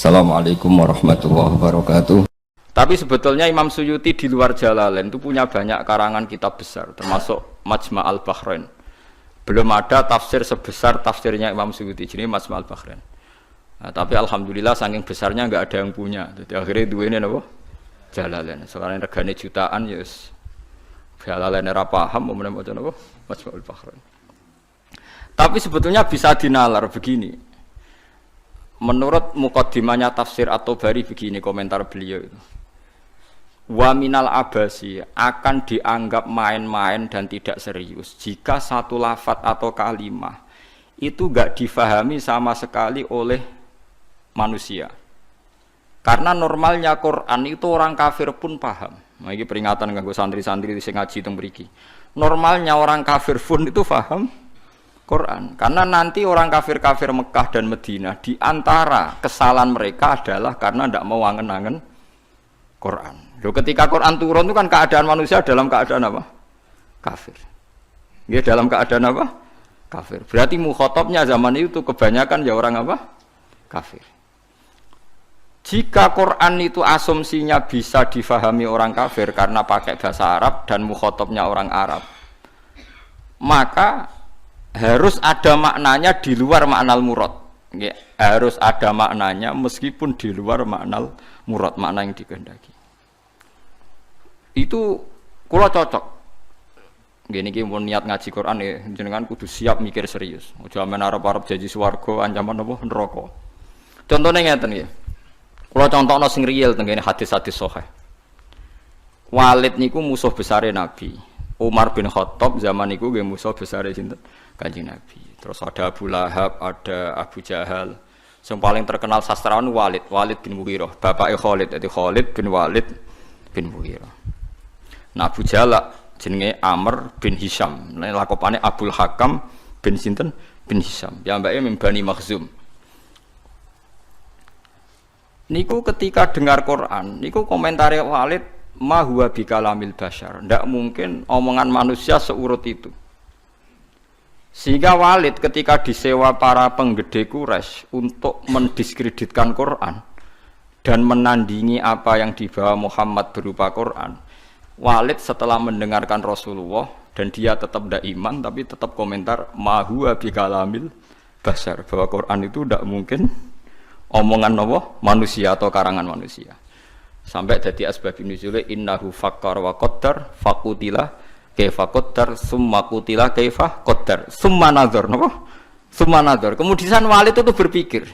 Assalamualaikum warahmatullahi wabarakatuh. Tapi sebetulnya Imam Suyuti di luar Jalalain itu punya banyak karangan kitab besar, termasuk Majma' al-Bahrain. Belum ada tafsir sebesar tafsirnya Imam Suyuti, jadi Majma' al-Bahrain. Nah, tapi alhamdulillah saking besarnya nggak ada yang punya. Jadi akhirnya dua ini apa? Jalalain. Sekarang regane jutaan ya wis. Jalalain ora paham mau maca apa? Majma' al-Bahrain. Tapi sebetulnya bisa dinalar begini. Menurut mukaddimahnya tafsir At-Tabari begini komentar beliau itu. Wa minal abasi akan dianggap main-main dan tidak serius jika satu lafadz atau kalimah itu enggak difahami sama sekali oleh manusia. Karena normalnya Quran itu orang kafir pun paham. Nah, ini peringatan kanggo santri-santri sing ngaji teng mriki. Normalnya orang kafir pun itu paham Quran. Karena nanti orang kafir-kafir Mekah dan Madinah di antara kesalahan mereka adalah karena tidak mau angen-angen Quran. Loh, ketika Quran turun itu kan keadaan manusia dalam keadaan apa? Kafir. Ya dalam keadaan apa? Kafir. Berarti mukhatabnya zaman itu kebanyakan ya orang apa? Kafir. Jika Quran itu asumsinya bisa difahami orang kafir karena pakai bahasa Arab dan mukhatabnya orang Arab, maka harus ada maknanya di luar makna murad. Ya, harus ada maknanya meskipun di luar makna murad, makna yang dikehendaki. Itu kula cocok. Gini iki mun niat ngaji Quran ya jenengan kudu siap mikir serius. Aja men arep-arep janji swarga ancaman apa neraka. Contone ngeten nggih. Kula contohno sing real teng kene hadis-hadis sahih. Walid niku musuh besare Nabi. Umar bin Khattab zaman niku nggih musuh besare sinten? Kanjeng Nabi. Terus ada Abu Lahab, ada Abu Jahal. Yang paling terkenal sastrawan Walid bin Mughirah, bapake Khalid, jadi Khalid bin Walid bin Mughirah. Nah, Abu Jahal jenenge Amr bin Hisham. Nah, lakopane Abdul Hakam bin sinten? Bin Hisham. Piyambake min Bani Makhzum. Niku ketika dengar Quran, niku komentare Walid, ma huwa bikalamil basyar. Ndak mungkin omongan manusia seurut itu. Sehingga Walid ketika disewa para penggede Quraisy untuk mendiskreditkan Quran dan menandingi apa yang dibawa Muhammad berupa Quran, Walid setelah mendengarkan Rasulullah dan dia tetap tidak iman tapi tetap komentar ma huwa bikalamil basyar, bahwa Quran itu tidak mungkin omongan Allah manusia atau karangan manusia. Sampai jadi asbabun nuzul innahu fakkar wa qaddar faqutila kaifa qaddar summa qutila kaifa qaddar summa nazar napa summa nazar. Kemudian Walid itu berpikir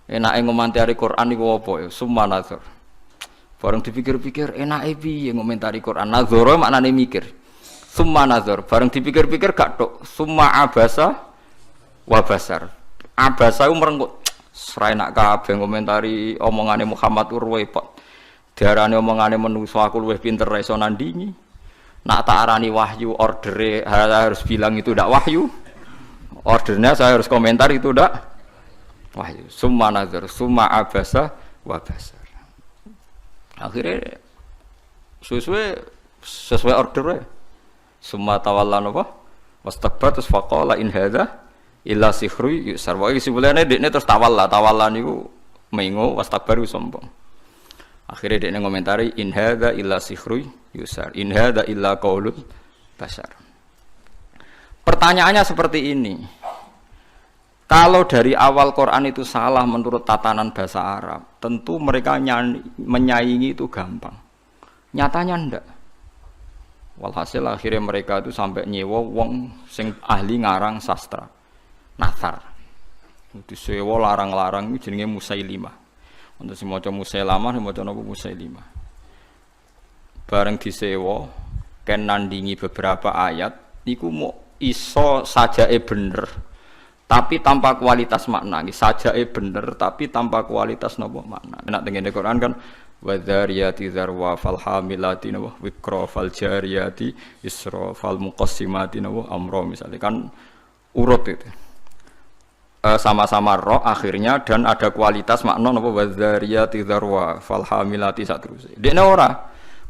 enake ngomentari Quran iku apa ya summa nazar. Bareng dipikir-pikir enake piye ngomentari Quran nazar maknane mikir summa nazar. Bareng dipikir-pikir gak tok summa abasa wa basar. Abasa ku merengkut srai nak kabeh ngomentari omongane Muhammad urwepot. Diarani omongane manusa aku luwih pinter ra iso nandingi. Nak tak arani wahyu ordernya harus bilang itu tidak wahyu. Ordernya saya harus komentar itu tidak wahyu. Summa nazar, summa abasa wa basar. Akhirnya sesuai ordernya. Summa tawalla napa? Wastakbar terus faqala in hadza illa sihru yusar. Wae sebelane dekne terus tawalla niku mengo wastakbar sombong. Akhirnya dia ngomentari in hadza illa sihru yusar, in hadza illa qaulul bashar. Pertanyaannya seperti ini. Kalau dari awal Quran itu salah menurut tatanan bahasa Arab, tentu mereka menyaingi itu gampang. Nyatanya ndak. Walhasil akhirnya mereka itu sampai nyewa wong sing ahli ngarang sastra. Nathar. Itu sewa larang-larang itu jenenge Musailimah. Untuk si maca Musailamah, si maca napa Musailimah. Bareng disewa, ken nandingi beberapa ayat, niku mau iso sajae bener, tapi tanpa kualitas makna. Sajae bener, tapi tanpa kualitas napa makna. Nek tengene Quran kan wadzariyati zarwa fal hamilati napa wikra fal jariyati isra fal muqassimati napa amra misalnya kan urut itu. Sama-sama roh akhirnya dan ada kualitas makna napa wadzariyati dzarwa fal hamilati saterusé. Dekne ora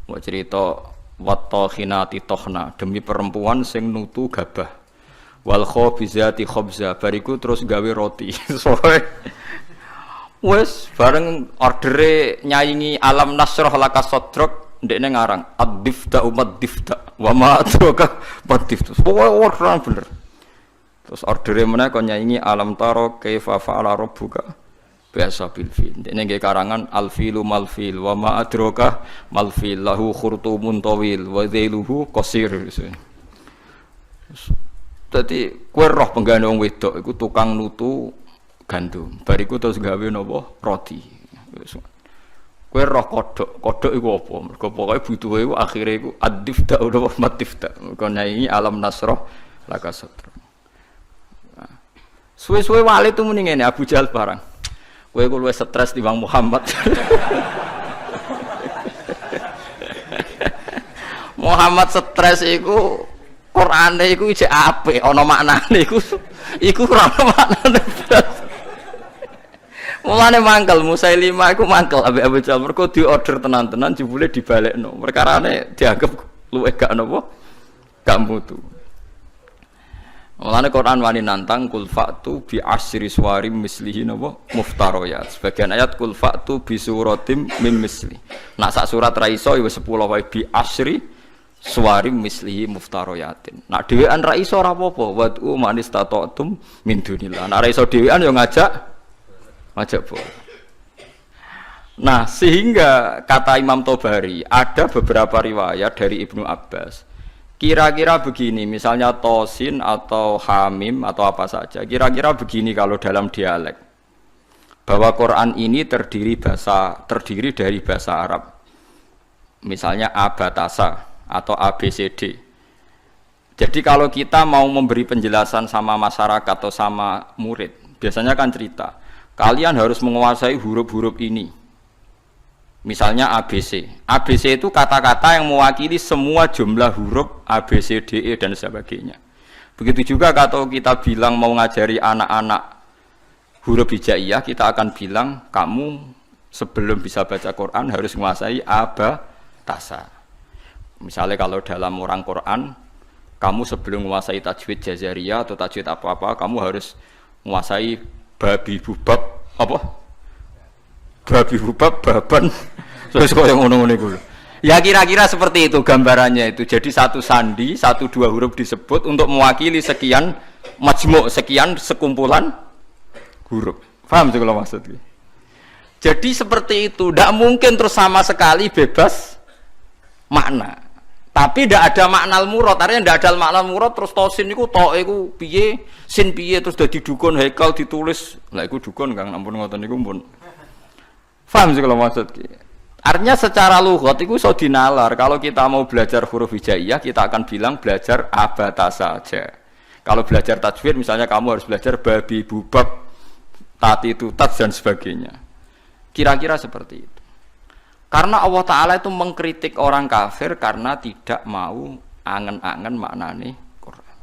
mau cerita wattokhinati tokhna demi perempuan sing nutu gabah. Wal khabizati khabza bariku terus gawe roti. Wes bareng ordere nyaingi alam nasroh laka sodrok ndekne ngarang ad-difta umat difta wa ma adraka mad-difta. Pokoke orang bener. Terus ordere meneh kon nyaingi alam taro kaifa fa'ala rabbuka biasa bil fil. Ndekne nggih karangan al filu mal fil wa ma adraka mal fil lahu khurtumun tawil wa dhailuhu qasir. Dadi kowe roh penggane wong wedok iku tukang nutu gandum. Bariku terus gawe napa? Roti. Kowe roh kodhok iku apa? Mergo pokoke butuhe iku akhire iku ad-difta utawa matifta. Mergo nyanyi alam nasroh laka sadra. Suwe-suwe wali itu muni ngene Abu Jahal barang. Kowe ku luwih stres timbang Muhammad. Muhammad stres iku Qur'ane iku isih apik, ana maknane iku ora ana maknane. Mulane mangkel Musailimah iku mangkel ambek Abu Jahal mergo diorder tenan-tenan jebule dibalekno. Perkarane dianggap luwih gak napa? Gak mutu. Mulane Quran wani nantang kul fa'tu bi asyri suwarim mislihi napa? Muftariyat. Sebagian ayat kul fa'tu bi suratim mim misli. Nak sak surat ra iso ya 10 wae bi asyri suwarim mislihi muftariyatin. Nak dhewean ra iso ora apa-apa. Wad'u man istata'tum min dunillah. Nak ra iso dhewean ya ngajak boleh. Nah, sehingga kata Imam Tobari ada beberapa riwayat dari Ibnu Abbas. Kira-kira begini, misalnya tosin atau hamim atau apa saja. Kira-kira begini kalau dalam dialek. Bahwa Quran ini terdiri dari bahasa Arab. Misalnya abatasa atau ABCD. Jadi kalau kita mau memberi penjelasan sama masyarakat atau sama murid, biasanya kan cerita kalian harus menguasai huruf-huruf ini. Misalnya ABC. ABC itu kata-kata yang mewakili semua jumlah huruf A, B, C, D, E, dan sebagainya. Begitu juga kalau kita bilang mau ngajari anak-anak huruf hijaiyah, kita akan bilang, kamu sebelum bisa baca Quran harus menguasai abatasa. Misalnya kalau dalam orang Quran, kamu sebelum menguasai tajwid jazariyah atau tajwid apa-apa, kamu harus menguasai babi bubab apa? Babi bubab baban. Terus kok yang ngono-ngono iku. Ya kira-kira seperti itu gambarannya itu. Jadi satu sandi, 1-2 huruf disebut untuk mewakili sekian majmu', sekian sekumpulan huruf. Paham sih kalau maksudnya? Jadi seperti itu, tidak mungkin terus sama sekali bebas makna. Tapi tidak ada makna al-murad, artinya tidak ada makna al-murad terus tosin itu iku piye, sin piye terus dadi dukun haikal ditulis. Lah iku dukun Kang, ampun ngoten niku pun. Paham sih kalau maksud ki. Artinya secara lughat iku iso dinalar. Kalau kita mau belajar huruf hijaiyah, kita akan bilang belajar abatasa saja. Kalau belajar tajwid misalnya kamu harus belajar babi bubab, tati tutat dan sebagainya. Kira-kira seperti itu. Karena Allah Ta'ala itu mengkritik orang kafir karena tidak mau angen-angen maknane Quran.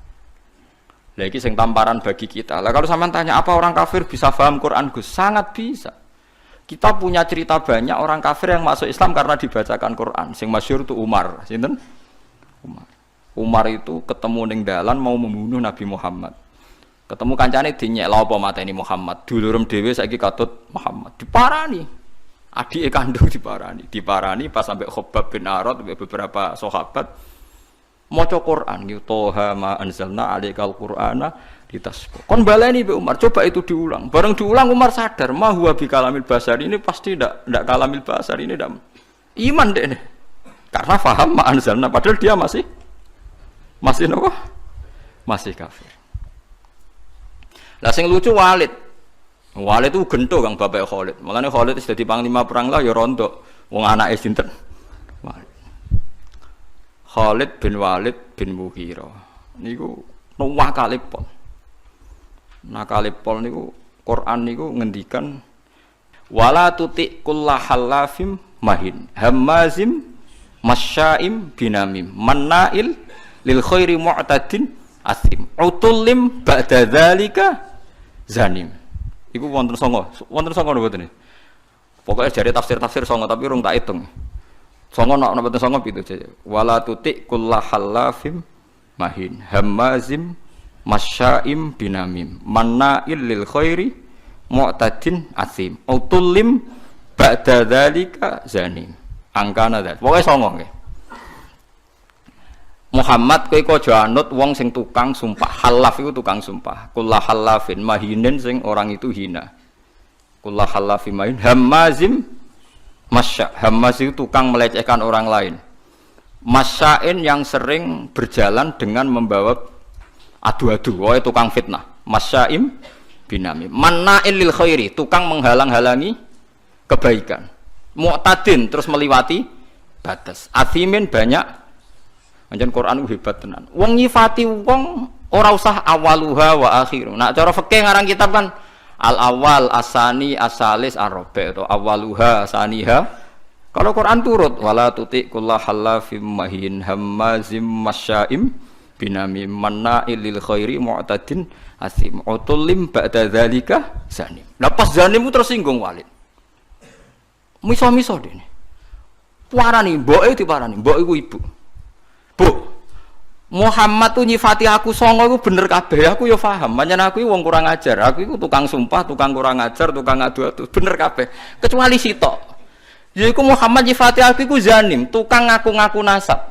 Lagi sing tamparan bagi kita. Lah kalau sampean tanya apa orang kafir bisa paham Quran Gus? Sangat bisa. Kita punya cerita banyak orang kafir yang masuk Islam karena dibacakan Quran. Sing masyhur itu Umar. Sinten? Umar. Umar itu ketemu ning dalan mau membunuh Nabi Muhammad. Ketemu kancane dinyek lha apa mateni Muhammad. Dulurem dhewe saiki katut Muhammad. Diparani. Adike kandung diparani pas sampai Khabbab bin Arad beberapa sahabat maca Quran gitu toha ma anzalna alaikal qur'ana ditasbih. Kon baleni Mbak Umar, coba itu diulang. Bareng diulang Umar sadar, ma huwa bi kalamil basar ini pasti ndak kalamil basar ini ndak iman deh nih. Karena paham ma anzalna padahal dia masih apa? Masih kafir. Lah sing lucu Walid itu gento Kang bapak Khalid. Makane Khalid wis dadi panglima perang lah ya rontok. Wong anake sinten? Khalid bin Walid bin Mughirah. Niku nakalipol. Nakalipol niku Quran niku ngendikan wala tuti kullahallafim mahin hammazim masya'im binamim mannail lil khairi mu'tadin asim utullim ba'da dzalika zanim. Iku wonten songo mboten. Pokoke jare tafsir-tafsir songo tapi urung tak hitung. Songo nek mboten songo pitu aja. Wala tuti kullahallafim mahin hammazim masya'im binamim mannail lil khairi mu'tadin asim. Utulim ba'da dzalika zanim. Angkana dzalik. Pokoke songo nggih. Muhammad kowe aja anut wong sing tukang sumpah. Halaf iku tukang sumpah. Kullu halafin mahinin sing orang itu hina. Kullu halafin mahin hamazim masya. Hamaz itu tukang melecehkan orang lain. Masyain yang sering berjalan dengan membawa adu-adu. Woe tukang fitnah. Masyaim binami. Manna'il lil khairi, tukang menghalang-halangi kebaikan. Mu'tadin terus meliwati batas. Athimin banyak. Anjen Quran ku hebat tenan. Wong nyifati wong ora usah awaluha wa akhiru. Nak cara fikih ngarang kitab kan al awal asani asalis arabi atau awaluha asaniha. Kalau Quran turut wala tuti kullu halafim mahin hammazim masyaim binami manna'il lil khairi mu'tadin asim utulim ba'da dzalika zanim. Lah pas zanim tersinggung Walid. Miso-miso dene. Puarani mboke diparani, mbok iku ibu. Bu, Muhammad tuh nyifati aku songo iku bener kabeh. Aku ya paham, pancen aku iki wong kurang ajar. Aku iku tukang sumpah, tukang kurang ajar, tukang adu-adu. Bener kabeh. Kecuali sitok. Yaiku Muhammad nyifati aku iku zanim, tukang ngaku-ngaku nasab.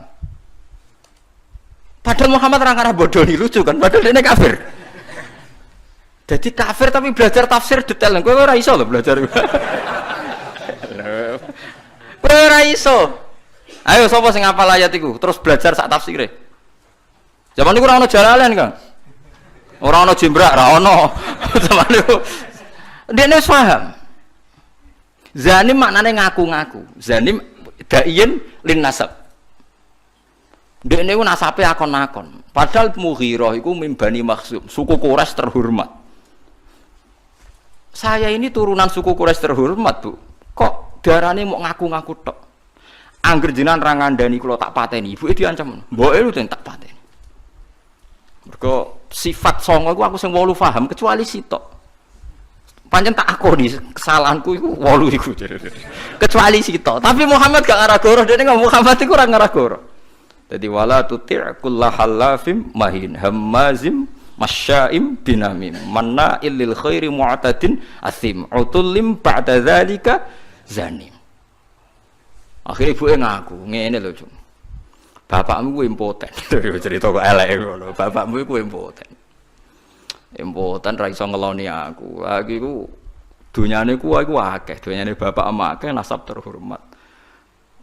Padahal Muhammad orang arah bodoh nih, lucu kan? Padahal dia kafir. Jadi kafir tapi belajar tafsir detail. Kowe ora iso lho belajar. Kowe ora iso. Ayo sapa sing hafal ayat iku terus belajar sak tafsire. Zaman niku ora ono Jalalain, Kang. Ora ono Jimbrak, ora ono. Zaman niku dene paham. Zanim maknane ngaku-ngaku. Zanim daiin lin nasab. Dene ku nasabe akon-akon. Padahal Mughirah iku min Bani Makhzum, suku Quraisy terhormat. Saya ini turunan suku Quraisy terhormat, Bu. Kok darane mau ngaku-ngaku tok? Angger jenengan ra ngandani kula tak pateni, ibuke diancam. Mboke lu tak pateni. Mergo sifat songo iku aku sing 8 paham kecuali sitok. Pancen tak akoni kesalahanku iku 8 iku. Kecuali sitok. Tapi Muhammad gak ngarah goroh, dene ngomong Muhammad iku ora ngarah goroh. Dadi wala tuti' kullahallafim mahin hammazim masyaim binamim manna'il lil khairi mu'tadin asim utulim ba'da dzalika zanim. Akhirnya ibuke ngaku, ngene lho, Cung. Bapakmu ku impoten. Cerita kok elek ngono. Bapakmu iku impoten. Impoten ra iso ngeloni aku. Aku iku dunyane ku aku akeh, dunyane bapak ama akeh nasab terhormat.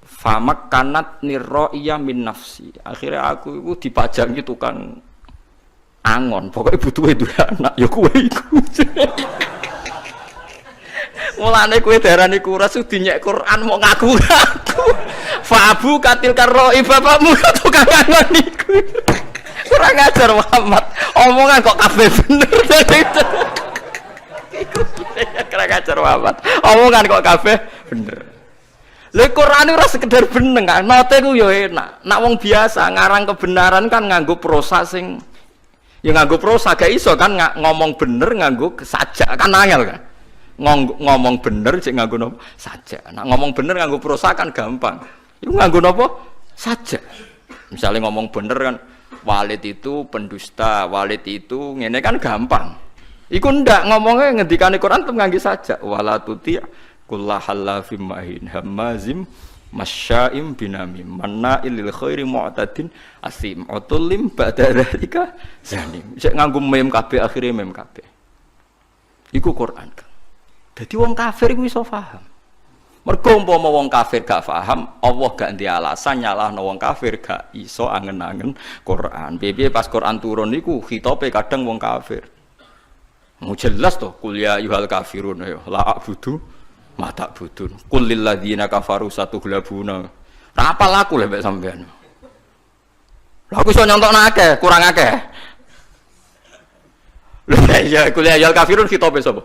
Famak kanat nirro'iyah min nafsi. Akhirnya aku iku dipajangi tukang angon. Pokoknya butuhe duwe anak ya kowe iku. Mulane kowe darani kuras dinyek Quran mau ngaku-ngaku. Fa abu katil karoi bapakmu tukang angon niku. Kurang ajar Muhammad. Omongan kok kabeh bener. Iku kurang ajar Muhammad. Omongan kok kabeh bener. Lha Quran ora sekedar bener kan. Note ku yo enak. Nak wong biasa ngarang kebenaran kan nganggo prosa sing ya nganggo prosa gak iso kan ngomong bener nganggo sajak kan angel kan. Ngomong bener cek nganggo napa saja. Nah ngomong bener nganggo prosa kan gampang. Iku nganggo napa saja. Misalnya ngomong bener kan Walid itu pendusta, Walid itu ngene kan gampang. Iku ndak ngomongnya ngendikane Quran tem nganggo saja. Wala tuti' kullahallafim mahin hammazim masyaim binamim manna'il lil khairi mu'tadin asim utulim ba'da dzalika zanim. Cek nganggo mem kabeh akhire mem kabeh. Iku Quran kan. Jadi wong kafir iku iso paham. Mergo umpama wong kafir gak paham, Allah gak ndek alasan nyalahno wong kafir gak iso angen-angen Quran. Piye pas Quran turun niku khitobe kadang wong kafir. Mu jelas to kul ya ayyuhal kafirun ya la a'budu ma ta'budun. Qul lil ladzina kafaru satughlabuna. Ra apal aku lek mbek sampean. Lah aku iso nyontokno akeh, kurang akeh. Lha ya kul ya ayyuhal kafirun khitobe sapa?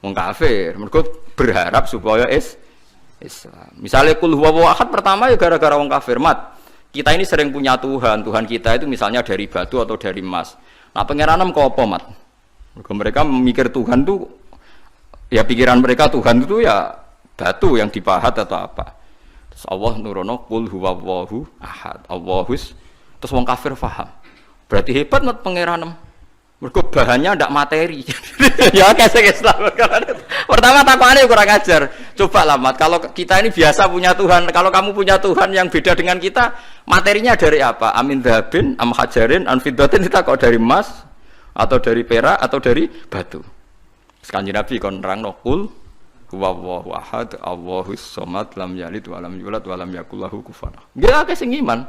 Wong kafir, mereka berharap supaya Islam. Misalnya kul huwallahu ahad pertama ya gara-gara wong kafir. Mat, kita ini sering punya Tuhan. Tuhan kita itu misalnya dari batu atau dari emas. Nah pengiranan kok apa, Mat? Mereka memikir Tuhan itu ya pikiran mereka Tuhan itu ya batu yang dipahat atau apa. Terus Allah nurono kul huwallahu ahad. Allahus. Terus wong kafir paham. Berarti hebat Mat pengiranan. Mergo bahannya ndak materi. Ya kasih Islam. Pertama takwane kurang ajar. Coba lah Mat, kalau kita ini biasa punya Tuhan, kalau kamu punya Tuhan yang beda dengan kita, materinya dari apa? Amin dhabin, am hajarin, an fiddatin, kita kok dari emas atau dari perak atau dari batu. Kanjeng Nabi kon nerangno qul huwallahu ahad, Allahus samad, lam yalid wa lam yulad wa lam yakul lahu kufuwan ahad. Nggih akeh sing iman.